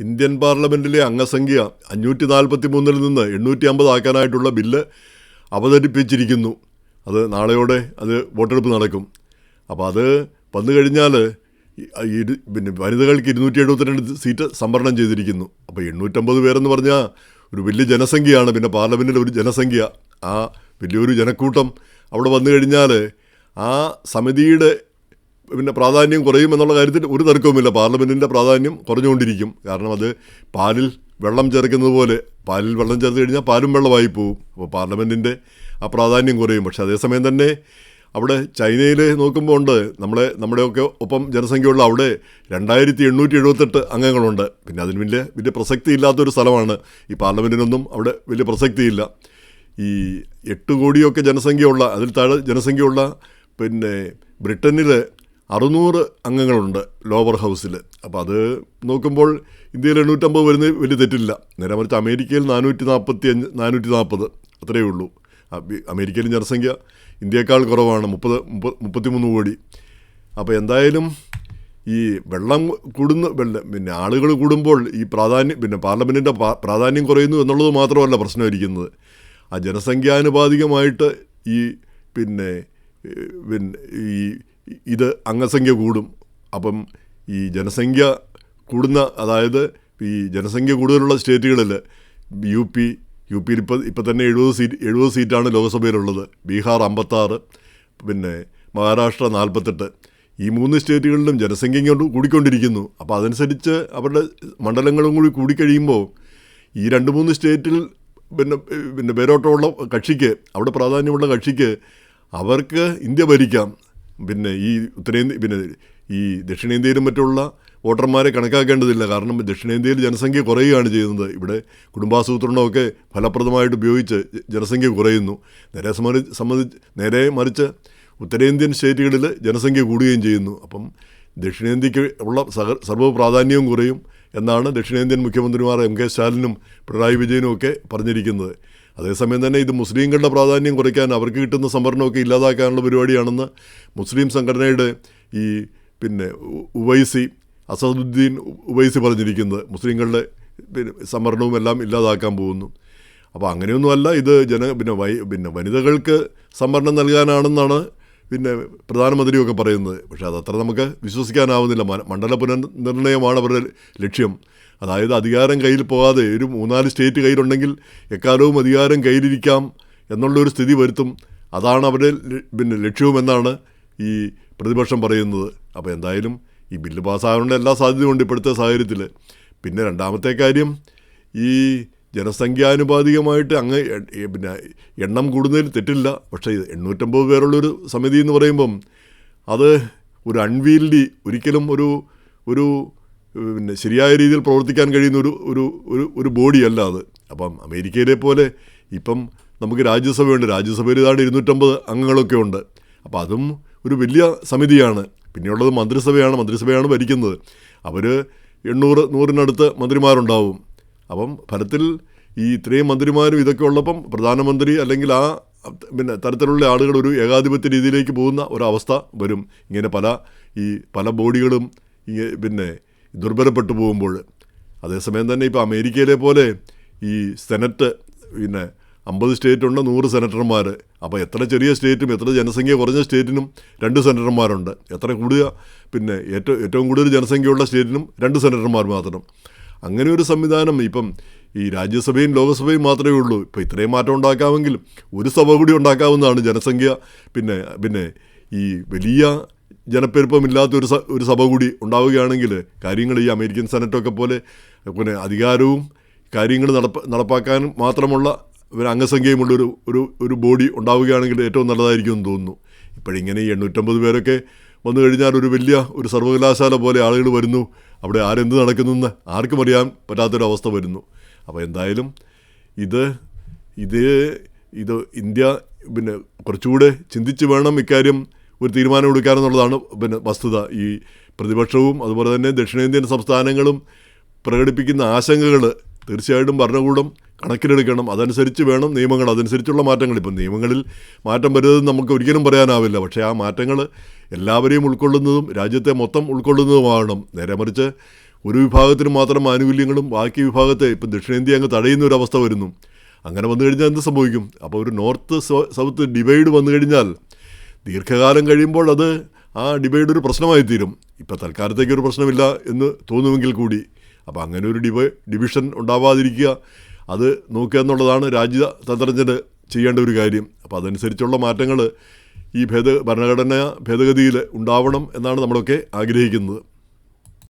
Indian പാർലമെൻറ്റിലെ അംഗസംഖ്യ 543 നിന്ന് 850 ആക്കാനായിട്ടുള്ള bill അവതരിപ്പിച്ചിരിക്കുന്നു. അത് നാളെയോടെ അത് വോട്ടെടുപ്പ് നടക്കും. അപ്പോൾ അത് വന്നു കഴിഞ്ഞാൽ പിന്നെ വനിതകൾക്ക് 272 സീറ്റ് സംവരണം ചെയ്തിരിക്കുന്നു. അപ്പോൾ 850 പേരെന്ന് പറഞ്ഞാൽ ഒരു വലിയ ജനസംഖ്യയാണ്. പിന്നെ പാർലമെൻറ്റിലെ ഒരു ജനസംഖ്യ, ആ വലിയൊരു ജനക്കൂട്ടം അവിടെ വന്നു കഴിഞ്ഞാൽ ആ സമിതിയുടെ പിന്നെ പ്രാധാന്യം കുറയുമെന്നുള്ള കാര്യത്തിൽ ഒരു തർക്കവുമില്ല. പാർലമെൻറ്റിൻ്റെ പ്രാധാന്യം കുറഞ്ഞുകൊണ്ടിരിക്കും. കാരണം അത് പാലിൽ വെള്ളം ചേർക്കുന്നത് പോലെ, പാലിൽ വെള്ളം ചേർത്ത് കഴിഞ്ഞാൽ പാലും വെള്ളമായി പോവും. അപ്പോൾ പാർലമെൻറ്റിൻ്റെ ആ പ്രാധാന്യം കുറയും. പക്ഷേ അതേസമയം തന്നെ അവിടെ ചൈനയിൽ നോക്കുമ്പോൾ ഉണ്ട്, നമ്മുടെയൊക്കെ ഒപ്പം ജനസംഖ്യയുള്ള അവിടെ 2878 അംഗങ്ങളുണ്ട്. പിന്നെ അതിന് വലിയ പ്രസക്തി ഇല്ലാത്തൊരു സ്ഥലമാണ് ഈ പാർലമെൻറ്റിനൊന്നും. അവിടെ വലിയ പ്രസക്തിയില്ല. ഈ 8 കോടിയൊക്കെ ജനസംഖ്യയുള്ള, അതിൽ താഴെ ജനസംഖ്യയുള്ള പിന്നെ ബ്രിട്ടനിൽ 600 അംഗങ്ങളുണ്ട് ലോവർ ഹൗസിൽ. അപ്പോൾ അത് നോക്കുമ്പോൾ ഇന്ത്യയിൽ 850 വരുന്നത് വലിയ തെറ്റില്ല. നേരെ മറിച്ച് അമേരിക്കയിൽ 440 അത്രയേ ഉള്ളൂ. അമേരിക്കയിലും ജനസംഖ്യ ഇന്ത്യയേക്കാൾ കുറവാണ്, 33 കോടി. അപ്പോൾ എന്തായാലും ഈ വെള്ളം പിന്നെ ആളുകൾ കൂടുമ്പോൾ ഈ പ്രാധാന്യം, പിന്നെ പാർലമെൻറ്റിൻ്റെ പ്രാധാന്യം കുറയുന്നു എന്നുള്ളത് മാത്രമല്ല പ്രശ്നമായിരിക്കുന്നത്. ആ ജനസംഖ്യാനുപാതികമായിട്ട് ഈ പിന്നെ ഇത് അംഗസംഖ്യ കൂടും. അപ്പം ഈ ജനസംഖ്യ കൂടുന്ന, അതായത് ഈ ജനസംഖ്യ കൂടുതലുള്ള സ്റ്റേറ്റുകളിൽ യു പിയിൽ ഇപ്പോൾ തന്നെ 70 സീറ്റാണ് ലോക്സഭയിലുള്ളത്. ബീഹാർ 56, പിന്നെ മഹാരാഷ്ട്ര 48. ഈ 3 സ്റ്റേറ്റുകളിലും ജനസംഖ്യ ഇങ്ങോട്ട് കൂടിക്കൊണ്ടിരിക്കുന്നു. അപ്പോൾ അതനുസരിച്ച് അവരുടെ മണ്ഡലങ്ങളും കൂടി കൂടിക്കഴിയുമ്പോൾ ഈ 2-3 സ്റ്റേറ്റിൽ പിന്നെ പേരോട്ടമുള്ള കക്ഷിക്ക്, അവിടെ പ്രാധാന്യമുള്ള കക്ഷിക്ക്, അവർക്ക് ഇന്ത്യ ഭരിക്കാം. പിന്നെ ഈ ഉത്തരേന്ത്യ, പിന്നെ ഈ ദക്ഷിണേന്ത്യയിലും മറ്റുള്ള വോട്ടർമാരെ കണക്കാക്കേണ്ടതില്ല. കാരണം ദക്ഷിണേന്ത്യയിൽ ജനസംഖ്യ കുറയുകയാണ് ചെയ്യുന്നത്. ഇവിടെ കുടുംബാസൂത്രണമൊക്കെ ഫലപ്രദമായിട്ട് ഉപയോഗിച്ച് ജനസംഖ്യ കുറയുന്നു. നേരെ മറിച്ച് ഉത്തരേന്ത്യൻ സ്റ്റേറ്റുകളിൽ ജനസംഖ്യ കൂടുകയും ചെയ്യുന്നു. അപ്പം ദക്ഷിണേന്ത്യക്ക് ഉള്ള സർവ്വ പ്രാധാന്യവും കുറയും എന്നാണ് ദക്ഷിണേന്ത്യൻ മുഖ്യമന്ത്രിമാർ എം കെ സ്റ്റാലിനും പിണറായി വിജയനും ഒക്കെ പറഞ്ഞിരിക്കുന്നത്. അതേസമയം തന്നെ ഇത് മുസ്ലിങ്ങളുടെ പ്രാധാന്യം കുറയ്ക്കാൻ, അവർക്ക് കിട്ടുന്ന സംവരണമൊക്കെ ഇല്ലാതാക്കാനുള്ള പരിപാടിയാണെന്ന് മുസ്ലിം സംഘടനയുടെ ഈ പിന്നെ അസദുദ്ദീൻ ഉവൈസി പറഞ്ഞിരിക്കുന്നത്. മുസ്ലിങ്ങളുടെ സംവരണവും എല്ലാം ഇല്ലാതാക്കാൻ പോകുന്നു. അപ്പോൾ അങ്ങനെയൊന്നുമല്ല, ഇത് പിന്നെ വനിതകൾക്ക് സംവരണം നൽകാനാണെന്നാണ് പിന്നെ പ്രധാനമന്ത്രിയൊക്കെ പറയുന്നത്. പക്ഷേ അതത്ര നമുക്ക് വിശ്വസിക്കാനാവുന്നില്ല. മണ്ഡല പുനർനിർണയമാണ് അവരുടെ ലക്ഷ്യം. അതായത് അധികാരം കയ്യിൽ പോകാതെ ഒരു 3-4 സ്റ്റേറ്റ് കയ്യിലുണ്ടെങ്കിൽ എക്കാലവും അധികാരം കയ്യിലിരിക്കാം എന്നുള്ളൊരു സ്ഥിതി വരുത്തും. അതാണ് അവരുടെ പിന്നെ ലക്ഷ്യവുമെന്നാണ് ഈ പ്രതിപക്ഷം പറയുന്നത്. അപ്പോൾ എന്തായാലും ഈ ബില്ല് പാസ്സാകാനുള്ള എല്ലാ സാധ്യതയുണ്ട് ഇപ്പോഴത്തെ സാഹചര്യത്തിൽ. പിന്നെ രണ്ടാമത്തെ കാര്യം, ഈ ജനസംഖ്യാനുപാതികമായിട്ട് പിന്നെ എണ്ണം കൂടുന്നതിൽ തെറ്റില്ല. പക്ഷേ 850 പേരുള്ളൊരു സമിതി എന്ന് പറയുമ്പം അത് ഒരു അൺവീൽഡി, ഒരിക്കലും ഒരു പിന്നെ ശരിയായ രീതിയിൽ പ്രവർത്തിക്കാൻ കഴിയുന്ന ഒരു ബോഡിയല്ല അത്. അപ്പം അമേരിക്കയിലെ പോലെ ഇപ്പം നമുക്ക് രാജ്യസഭയുണ്ട്. രാജ്യസഭയിൽ ഇതാണ് 250 അംഗങ്ങളൊക്കെ ഉണ്ട്. അപ്പോൾ അതും ഒരു വലിയ സമിതിയാണ്. പിന്നെയുള്ളത് മന്ത്രിസഭയാണ് ഭരിക്കുന്നത്. അവർ 100-100 മന്ത്രിമാരുണ്ടാവും. അപ്പം ഫലത്തിൽ ഈ ഇത്രയും മന്ത്രിമാരും ഇതൊക്കെ ഉള്ളപ്പം പ്രധാനമന്ത്രി അല്ലെങ്കിൽ ആ പിന്നെ തരത്തിലുള്ള ആളുകൾ ഒരു ഏകാധിപത്യ രീതിയിലേക്ക് പോകുന്ന ഒരവസ്ഥ വരും. ഇങ്ങനെ പല ബോഡികളും പിന്നെ ദുർബലപ്പെട്ടു പോകുമ്പോൾ. അതേസമയം തന്നെ ഇപ്പോൾ അമേരിക്കയിലെ പോലെ ഈ സെനറ്റ്, പിന്നെ 50 സ്റ്റേറ്റുണ്ട്, 100 സെനറ്റർമാർ. അപ്പോൾ എത്ര ചെറിയ സ്റ്റേറ്റും എത്ര ജനസംഖ്യ കുറഞ്ഞ സ്റ്റേറ്റിനും 2 സെനറ്റർമാരുണ്ട്. എത്ര പിന്നെ ഏറ്റവും കൂടുതൽ ജനസംഖ്യയുള്ള സ്റ്റേറ്റിനും 2 സെനറ്റർമാർ മാത്രം. അങ്ങനെ ഒരു സംവിധാനം ഇപ്പം ഈ രാജ്യസഭയും ലോകസഭയും മാത്രമേ ഉള്ളൂ. ഇപ്പോൾ ഇത്രയും മാറ്റം ഉണ്ടാക്കാമെങ്കിൽ ഒരു സഭ കൂടി ഉണ്ടാക്കാവുന്നതാണ്. ജനസംഖ്യ പിന്നെ ഈ വലിയ ജനപ്പെരുപ്പമില്ലാത്ത ഒരു സഭ കൂടി ഉണ്ടാവുകയാണെങ്കിൽ കാര്യങ്ങൾ ഈ അമേരിക്കൻ സെനറ്റൊക്കെ പോലെ പിന്നെ അധികാരവും കാര്യങ്ങൾ നടപ്പാക്കാൻ മാത്രമുള്ള അംഗസംഖ്യയുമുള്ള ഒരു ബോഡി ഉണ്ടാവുകയാണെങ്കിൽ ഏറ്റവും നല്ലതായിരിക്കും എന്ന് തോന്നുന്നു. ഇപ്പോഴിങ്ങനെ ഈ 850 പേരൊക്കെ വന്നു കഴിഞ്ഞാൽ ഒരു സർവകലാശാല പോലെ ആളുകൾ വരുന്നു. അവിടെ ആരെന്ത് നടക്കുന്നെന്ന് ആർക്കും അറിയാൻ പറ്റാത്തൊരവസ്ഥ വരുന്നു. അപ്പോൾ എന്തായാലും ഇത് ഇന്ത്യ പിന്നെ കുറച്ചുകൂടെ ചിന്തിച്ച് വേണം ഇക്കാര്യം ഒരു തീരുമാനം എടുക്കാനെന്നുള്ളതാണ് പിന്നെ വസ്തുത. ഈ പ്രതിപക്ഷവും അതുപോലെ തന്നെ ദക്ഷിണേന്ത്യൻ സംസ്ഥാനങ്ങളും പ്രകടിപ്പിക്കുന്ന ആശങ്കകൾ തീർച്ചയായിട്ടും ഭരണകൂടം കണക്കിലെടുക്കണം. അതനുസരിച്ച് വേണം നിയമങ്ങൾ, അതനുസരിച്ചുള്ള മാറ്റങ്ങൾ. ഇപ്പം നിയമങ്ങളിൽ മാറ്റം വരുന്നതെന്ന് നമുക്ക് ഒരിക്കലും പറയാനാവില്ല. പക്ഷേ ആ മാറ്റങ്ങൾ എല്ലാവരെയും ഉൾക്കൊള്ളുന്നതും രാജ്യത്തെ മൊത്തം ഉൾക്കൊള്ളുന്നതുമാകണം. നേരെ മറിച്ച് ഒരു വിഭാഗത്തിന് മാത്രം ആനുകൂല്യങ്ങളും ബാക്കി വിഭാഗത്തെ ഇപ്പം ദക്ഷിണേന്ത്യ അങ്ങ് തടയുന്ന ഒരു അവസ്ഥ വരുന്നു. അങ്ങനെ വന്നു കഴിഞ്ഞാൽ എന്ത് സംഭവിക്കും? അപ്പോൾ ഒരു നോർത്ത് സൗത്ത് ഡിവൈഡ് വന്നു കഴിഞ്ഞാൽ ദീർഘകാലം കഴിയുമ്പോൾ അത് ആ ഡിവൈഡ് ഒരു പ്രശ്നമായി തീരും. ഇപ്പോൾ തൽക്കാലത്തേക്കൊരു പ്രശ്നമില്ല എന്ന് തോന്നുമെങ്കിൽ കൂടി. അപ്പോൾ അങ്ങനെ ഒരു ഡിവിഷൻ ഉണ്ടാവാതിരിക്കുക, അത് നോക്കുക എന്നുള്ളതാണ് രാജ്യതന്ത്രജ്ഞന് ചെയ്യേണ്ട ഒരു കാര്യം. അപ്പോൾ അതനുസരിച്ചുള്ള മാറ്റങ്ങൾ ഈ ഭരണഘടനാ ഭേദഗതിയിൽ ഉണ്ടാവണം എന്നാണ് നമ്മളൊക്കെ ആഗ്രഹിക്കുന്നത്.